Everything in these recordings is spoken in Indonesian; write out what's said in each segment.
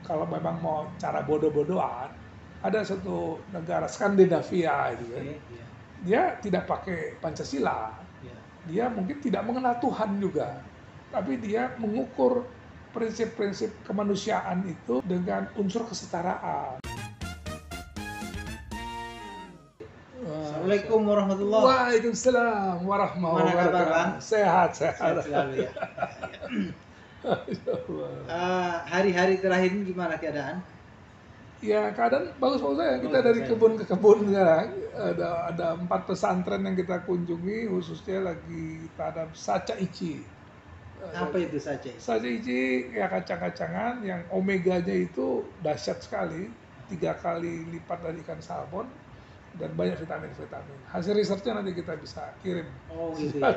kalau memang mau cara bodoh-bodohan, ada satu negara Skandinavia itu kan, Iya. dia tidak pakai Pancasila, Iya. dia mungkin tidak mengenal Tuhan juga, tapi dia mengukur prinsip-prinsip kemanusiaan itu dengan unsur kesetaraan. Assalamualaikum warahmatullahi. Waalaikumsalam warahmatullahi Gimana kabar, Bang? wabarakatuh. Sehat. Sehat selalu ya. Hari-hari terakhir ini gimana keadaan? Ya keadaan bagus-bagus saja. Kita Bagus dari saja. kebun ke kebun sekarang. Ada 4 pesantren yang kita kunjungi, khususnya lagi tanam saca ici. Apa itu saja? Saca ici ya kacang-kacangan yang omeganya itu dahsyat sekali, 3 kali lipat dari ikan salmon dan banyak vitamin-vitamin. Hasil risetnya nanti kita bisa kirim. Oh gitu ya.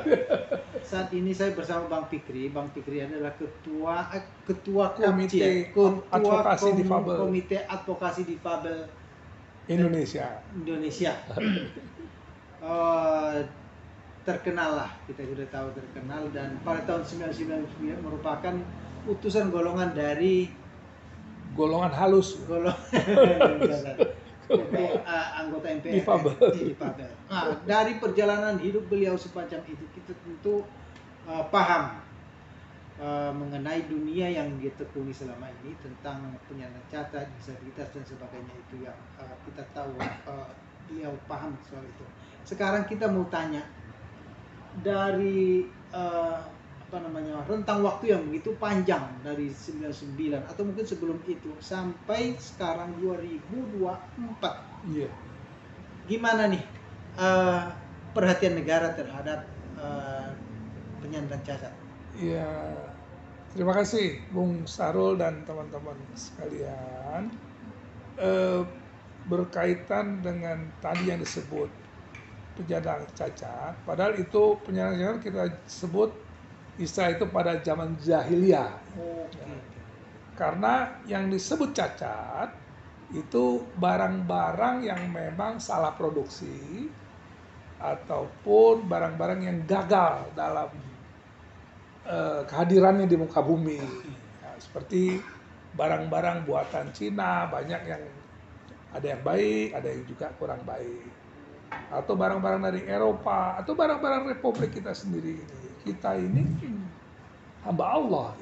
Saat ini saya bersama Bang Fikri. Bang Fikri adalah ketua Komite Advokasi Difabel Komite Advokasi Difabel Indonesia. Terkenal lah, kita sudah tahu terkenal, dan pada tahun 1999 merupakan utusan golongan dari Golongan halus. Anggota MPR Difabel. Difabel. Nah, dari perjalanan hidup beliau sepanjang itu kita tentu paham mengenai dunia yang dia tekuni selama ini tentang penyandang cacat, disabilitas dan sebagainya, itu yang kita tahu beliau paham soal itu. Sekarang kita mau tanya dari rentang waktu yang begitu panjang dari 99 atau mungkin sebelum itu sampai sekarang 2024. Iya. Gimana nih perhatian negara terhadap penyandang cacat? Iya. Terima kasih Bung Sarul dan teman-teman sekalian. Berkaitan dengan tadi yang disebut penyandang cacat, padahal itu penyandang cacat kita sebut istilah itu pada zaman jahiliyah. Karena yang disebut cacat itu barang-barang yang memang salah produksi ataupun barang-barang yang gagal dalam kehadirannya di muka bumi. Nah, seperti barang-barang buatan Cina, banyak yang ada yang baik, ada yang juga kurang baik. Atau barang-barang dari Eropa, atau barang-barang Republik kita sendiri ini. Kita ini hamba Allah.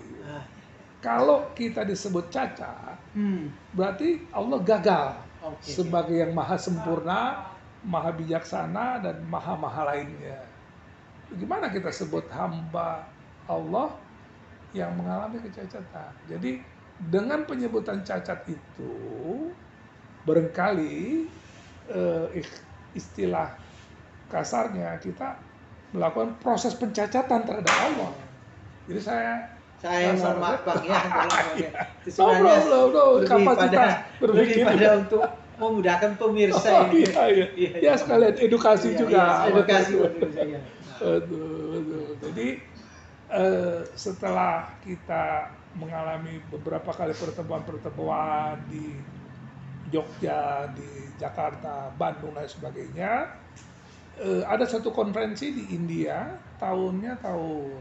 Kalau kita disebut cacat, berarti Allah gagal sebagai yang maha sempurna, maha bijaksana, dan maha lainnya. Gimana kita sebut hamba Allah yang mengalami kecacatan? Jadi dengan penyebutan cacat itu, barangkali istilah kasarnya kita melakukan proses pencacatan terhadap Allah. Jadi saya mohon maaf Bang ya, itu sebenarnya lebih pada untuk memudahkan pemirsa ini. Ya sekalian edukasi juga. Edukasi untuk saya. Betul. Jadi setelah kita mengalami beberapa kali pertemuan di Jogja, di Jakarta, Bandung dan sebagainya, ada satu konferensi di India, tahunnya tahun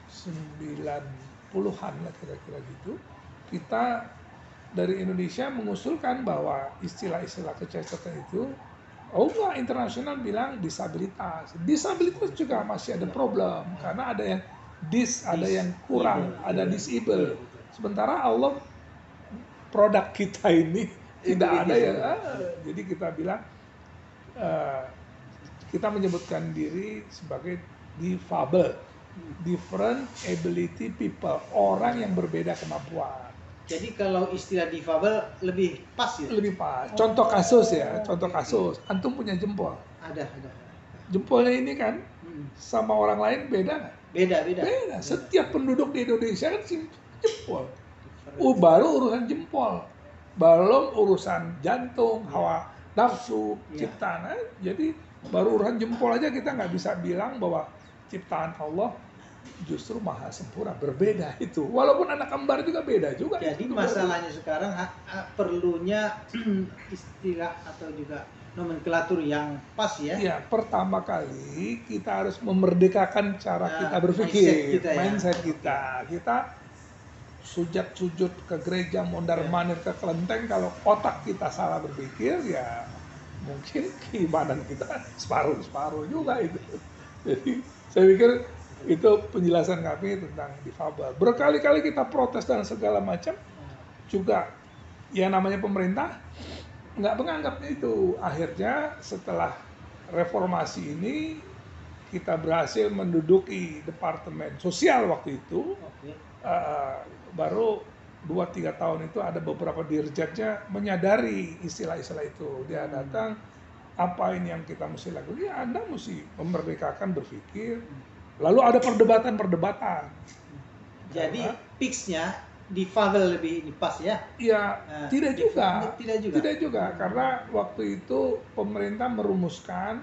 90-an lah kira-kira gitu. Kita dari Indonesia mengusulkan bahwa istilah-istilah kecacatan itu, internasional bilang disabilitas. Disabilitas juga masih ada problem karena ada yang ada yang kurang, ada disable. Sementara Allah produk kita ini tidak ada ya. Jadi kita bilang kita menyebutkan diri sebagai difabel, different ability people, orang yang berbeda kemampuan. Jadi kalau istilah difabel lebih pas ya? Lebih pas. Contoh kasus ya, contoh kasus. Antum punya jempol. Ada. Jempolnya ini kan sama orang lain beda nggak? Beda. Setiap penduduk di Indonesia kan jempol. Baru urusan jempol, belum urusan jantung, hawa nafsu, ciptaan. Jadi baru urusan jempol aja kita nggak bisa bilang bahwa ciptaan Allah justru maha sempurna, berbeda itu. Walaupun anak kembar juga beda juga. Jadi masalahnya sekarang perlunya istilah atau juga nomenklatur yang pas ya. Ya, pertama kali kita harus memerdekakan cara kita berpikir, mindset kita. Kita sujud ke gereja, mondar-mandir ke kelenteng, kalau otak kita salah berpikir, ya mungkin keimanan kita separuh-separuh juga itu. Jadi saya pikir itu penjelasan kami tentang difabel. Berkali-kali kita protes dan segala macam, juga yang namanya pemerintah nggak menganggapnya itu. Akhirnya setelah reformasi ini kita berhasil menduduki Departemen Sosial waktu itu. Oke. Baru 2-3 tahun itu ada beberapa dirjennya menyadari istilah-istilah itu. Dia datang, apa ini yang kita mesti lakukan? Ya Anda mesti memerdekakan berpikir. Lalu ada perdebatan-perdebatan. Jadi fixnya difabel lebih ini pas ya? Ya, Nah, tidak juga. Tidak juga. Karena waktu itu pemerintah merumuskan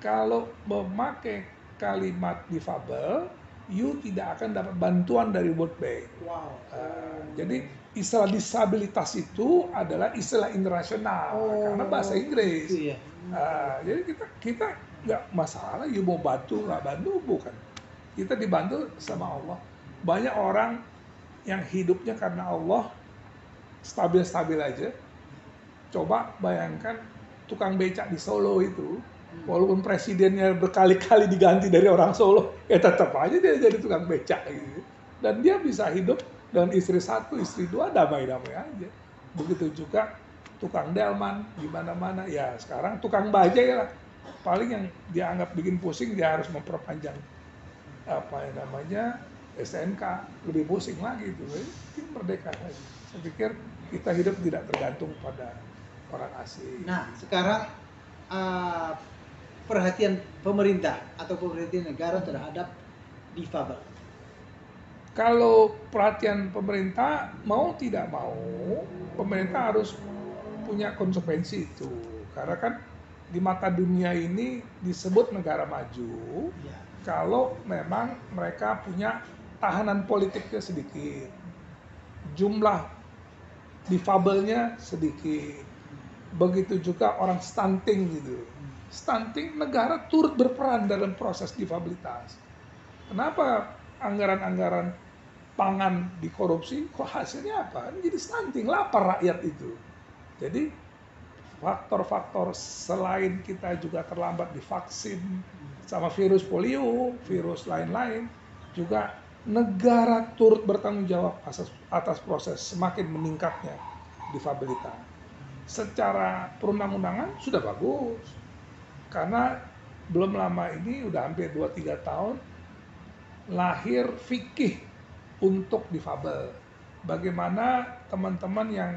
kalau memakai kalimat difabel, you tidak akan dapat bantuan dari World Bank. Wow. Jadi istilah disabilitas itu adalah istilah internasional karena bahasa Inggris. Itu ya. Jadi kita nggak masalah, you mau bantu nggak bantu, bukan. Kita dibantu sama Allah. Banyak orang yang hidupnya karena Allah stabil-stabil aja. Coba bayangkan tukang becak di Solo itu, walaupun presidennya berkali-kali diganti dari orang Solo, ya tetap aja dia jadi tukang becak gitu. Dan dia bisa hidup dengan istri 1, istri 2, damai-damai aja. Begitu juga tukang delman di mana-mana. Ya sekarang tukang bajai lah. Paling yang dia anggap bikin pusing, dia harus memperpanjang STNK, lebih pusing lagi itu. Ini merdeka lagi. Saya pikir kita hidup tidak tergantung pada orang asing. Nah, sekarang perhatian pemerintah atau perhatian negara terhadap difabel. Kalau perhatian pemerintah mau tidak mau, pemerintah harus punya konsekuensi itu. Karena kan di mata dunia ini disebut negara maju Ya. kalau memang mereka punya tahanan politiknya sedikit, jumlah difabelnya sedikit, begitu juga orang stunting gitu. Stunting, negara turut berperan dalam proses difabilitas. Kenapa anggaran-anggaran pangan dikorupsi, kok hasilnya apa? Jadi stunting, lapar rakyat itu. Jadi faktor-faktor selain kita juga terlambat divaksin sama virus polio, virus lain-lain, juga negara turut bertanggung jawab atas proses semakin meningkatnya difabilitas. Secara perundang-undangan sudah bagus, karena belum lama ini udah hampir 2-3 tahun lahir fikih untuk difabel. Bagaimana teman-teman yang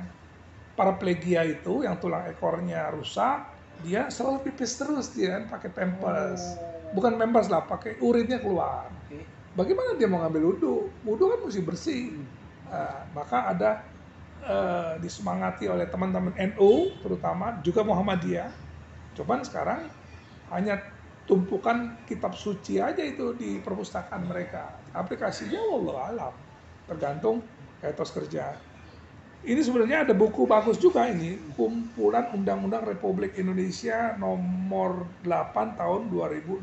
paraplegia itu, yang tulang ekornya rusak, dia selalu pipis terus, dia kan pakai pampers. Bukan pampers lah, pakai urinnya keluar. Oke. Bagaimana dia mau ngambil wudhu? Wudhu kan mesti bersih. Maka ada disemangati oleh teman-teman NU, terutama juga Muhammadiyah. Cuman sekarang hanya tumpukan kitab suci aja itu di perpustakaan mereka. Aplikasinya wallahu alam, tergantung etos kerja. Ini sebenarnya ada buku bagus juga ini, kumpulan Undang-Undang Republik Indonesia nomor 8 tahun 2016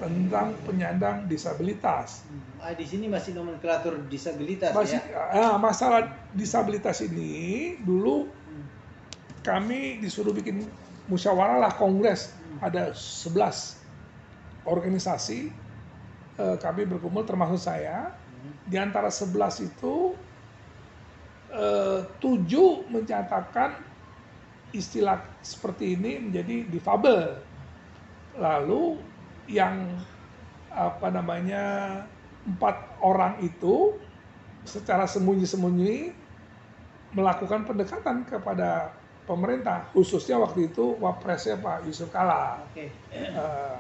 tentang penyandang disabilitas. Di sini masih nomenklatur disabilitas Masih, ya. masalah disabilitas ini dulu kami disuruh bikin musyawarah lah, kongres, ada 11 organisasi, kami berkumpul termasuk saya. Di antara 11 itu 7 menyatakan istilah seperti ini menjadi difabel. Lalu yang 4 orang itu secara sembunyi-sembunyi melakukan pendekatan kepada pemerintah, khususnya waktu itu wapresnya Pak Yusuf Kala. Oke.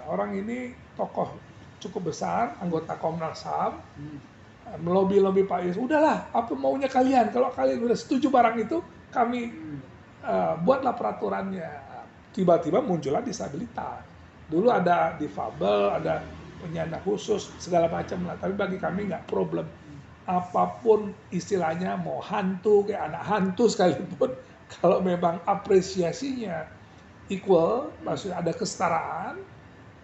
Orang ini tokoh cukup besar, anggota Komnas HAM, melobi Pak Yusuf, udahlah apa maunya kalian, kalau kalian udah setuju barang itu kami buatlah peraturannya. Tiba-tiba muncullah disabilitas. Dulu ada difabel, ada penyandang khusus, segala macam lah, tapi bagi kami nggak problem. Apapun istilahnya, mau hantu kayak anak hantu sekalipun, kalau memang apresiasinya equal, maksudnya ada kesetaraan,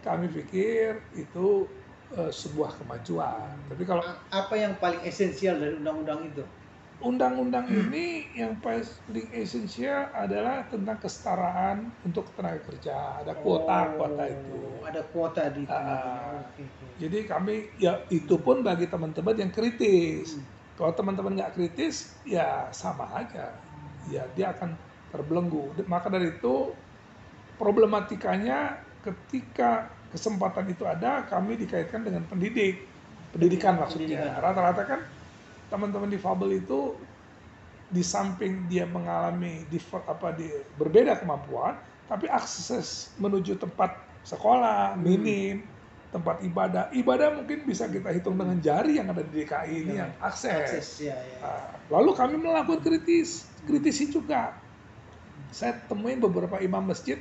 kami pikir itu sebuah kemajuan. Tapi kalau Apa yang paling esensial dari undang-undang itu? undang-undang ini yang paling esensial adalah tentang kesetaraan untuk tenaga kerja. Ada kuota itu. Ada kuota di tenaganya. Ah, Oke, oke. jadi kami ya itu pun bagi teman-teman yang kritis. Hmm. Kalau teman-teman nggak kritis, ya sama aja. Ya dia akan terbelenggu. Maka dari itu problematikanya ketika kesempatan itu ada, kami dikaitkan dengan pendidikan maksudnya. Pendidikan. Rata-rata kan teman-teman difabel itu di samping dia mengalami berbeda kemampuan, tapi akses menuju tempat sekolah minim, tempat ibadah mungkin bisa kita hitung dengan jari yang ada di DKI ini yang akses. Ya, ya. Lalu kami melakukan kritisi juga. Saya temuin beberapa imam masjid,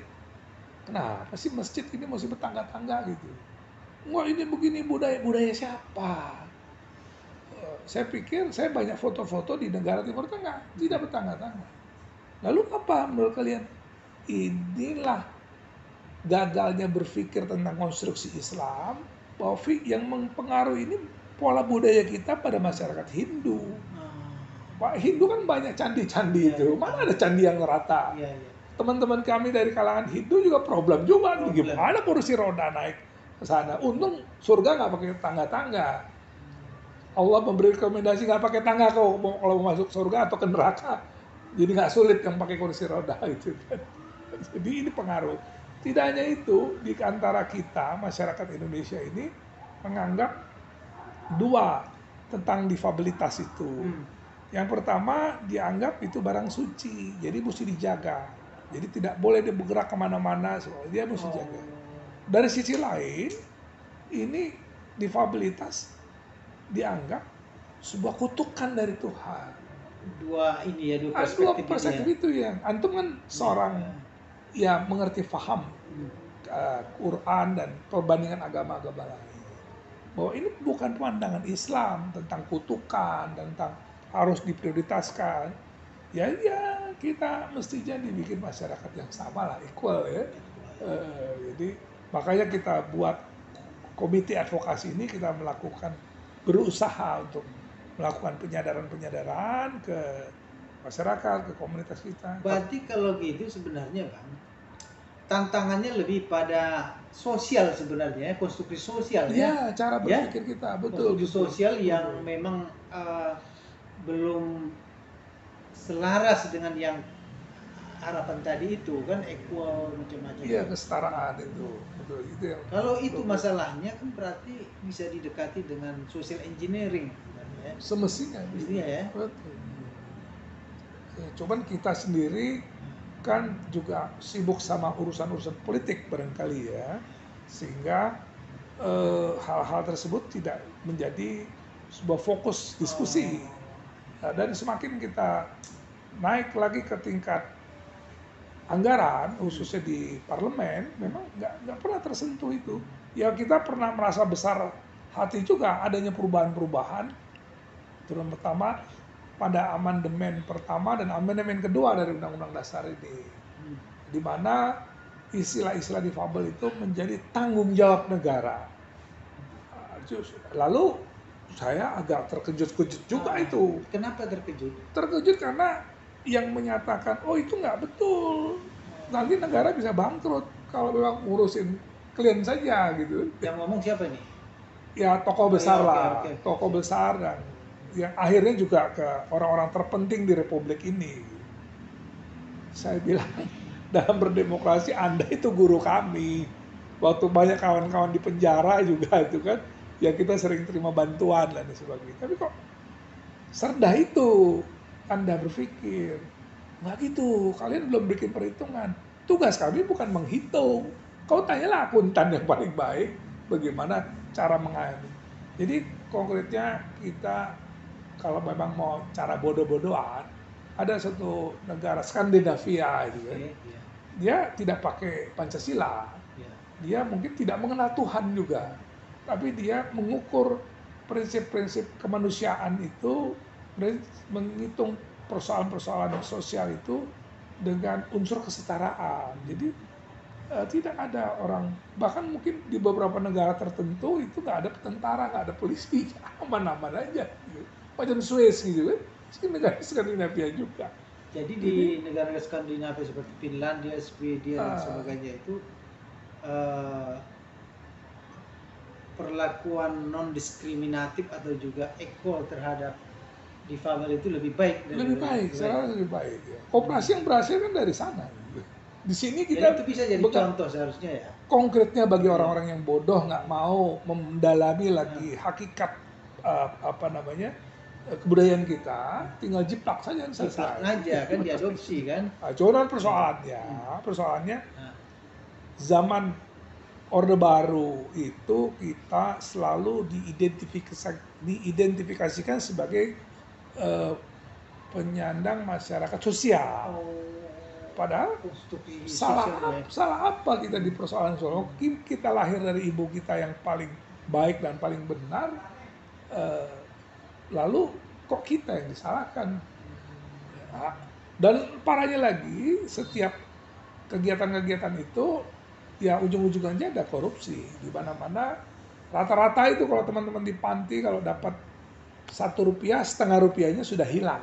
kenapa sih masjid ini masih bertangga-tangga gitu? Wah ini begini budaya siapa? Saya pikir saya banyak foto-foto di negara Timur Tengah tidak bertangga-tangga. Lalu apa menurut kalian? Inilah gagalnya berpikir tentang konstruksi Islam, bahwa yang mempengaruhi ini pola budaya kita pada masyarakat Hindu. Pak Hindu kan banyak candi-candi itu, mana ada candi yang rata? Teman-teman kami dari kalangan Hindu juga problem juga, gimana kursi roda naik ke sana? Untung surga nggak pakai tangga-tangga. Allah memberi rekomendasi nggak pakai tangga kalau mau masuk surga atau ke neraka. Jadi nggak sulit yang pakai kursi roda itu kan. Jadi ini pengaruh. Tidak hanya itu, di antara kita masyarakat Indonesia ini menganggap dua tentang difabilitas itu. Yang pertama dianggap itu barang suci, jadi mesti dijaga. Jadi tidak boleh dia bergerak kemana-mana, dia mesti jaga. Dari sisi lain, ini difabilitas dianggap sebuah kutukan dari Tuhan. Dua perspektif itu ya. Antum kan seorang ya mengerti faham Quran dan perbandingan agama-agama lain. Bahwa ini bukan pandangan Islam tentang kutukan, tentang harus diprioritaskan. Ya kita mestinya dibikin masyarakat yang sama lah, equal ya. Jadi makanya kita buat komite advokasi ini, kita berusaha untuk melakukan penyadaran ke masyarakat, ke komunitas kita. Berarti kalau gitu sebenarnya Bang, tantangannya lebih pada sosial sebenarnya, konstruksi sosial ya. Cara berpikir kita, betul. Konstruksi sosial yang memang belum selaras dengan yang harapan tadi itu kan, equal macam-macam. Iya, kesetaraan itu. Betul, itu yang kalau itu masalahnya kan berarti bisa didekati dengan social engineering sebenarnya. Semestinya ya. Betul. Ya, cuman kita sendiri kan juga sibuk sama urusan-urusan politik barangkali ya, sehingga hal-hal tersebut tidak menjadi sebuah fokus diskusi. Dan semakin kita naik lagi ke tingkat anggaran, khususnya di parlemen, memang nggak pernah tersentuh itu. Ya kita pernah merasa besar hati juga adanya perubahan-perubahan, terutama pada amandemen pertama dan amandemen kedua dari Undang-Undang Dasar ini, di mana istilah-istilah difabel itu menjadi tanggung jawab negara. Lalu saya agak terkejut-kejut juga itu. Kenapa terkejut? Terkejut karena yang menyatakan, oh itu nggak betul, nanti negara bisa bangkrut kalau memang ngurusin klien saja gitu. Yang ngomong siapa nih? Ya tokoh besar lah, okay. Tokoh besar dan yang akhirnya juga ke orang-orang terpenting di Republik ini. Saya bilang, dalam berdemokrasi Anda itu guru kami. Waktu banyak kawan-kawan di penjara juga itu kan, ya kita sering terima bantuan dan sebagainya. Tapi kok serendah itu Anda berpikir? Nggak gitu, kalian belum bikin perhitungan. Tugas kami bukan menghitung. Kau tanyalah akuntan yang paling baik, bagaimana cara mengayomi. Jadi konkretnya kita kalau memang mau cara bodoh-bodohan, ada satu negara Skandinavia itu kan, dia tidak pakai Pancasila, dia mungkin tidak mengenal Tuhan juga, tapi dia mengukur prinsip-prinsip kemanusiaan itu, menghitung persoalan-persoalan sosial itu dengan unsur kesetaraan. Jadi tidak ada orang, bahkan mungkin di beberapa negara tertentu itu nggak ada tentara, nggak ada polisi, aman-aman aja gitu. Macam Swiss gitu kan, negara Skandinavia juga. Jadi di negara Skandinavia seperti Finlandia, Swedia dan sebagainya itu perlakuan non diskriminatif atau juga equal terhadap difabel itu lebih baik. Lebih baik, saya rasa lebih baik. Ya. Kooperasi yang berhasil kan dari sana. Gitu. Di sini Jadi kita itu bisa jadi contoh seharusnya ya. Konkretnya bagi orang-orang yang bodoh nggak mau mendalami lagi hakikat kebudayaan kita, tinggal jiplak saja yang selesai. Aja kan diadopsi kan. Nah, cuman persoalannya zaman Orde Baru itu kita selalu diidentifikasikan sebagai penyandang masyarakat sosial. Padahal salah apa kita di persoalan soal kita lahir dari ibu kita yang paling baik dan paling benar, lalu kok kita yang disalahkan? Ya. Dan parahnya lagi, setiap kegiatan-kegiatan itu ya ujung-ujungnya ada korupsi di mana-mana. Rata-rata itu kalau teman-teman di panti kalau dapat 1 rupiah, setengah rupiahnya sudah hilang.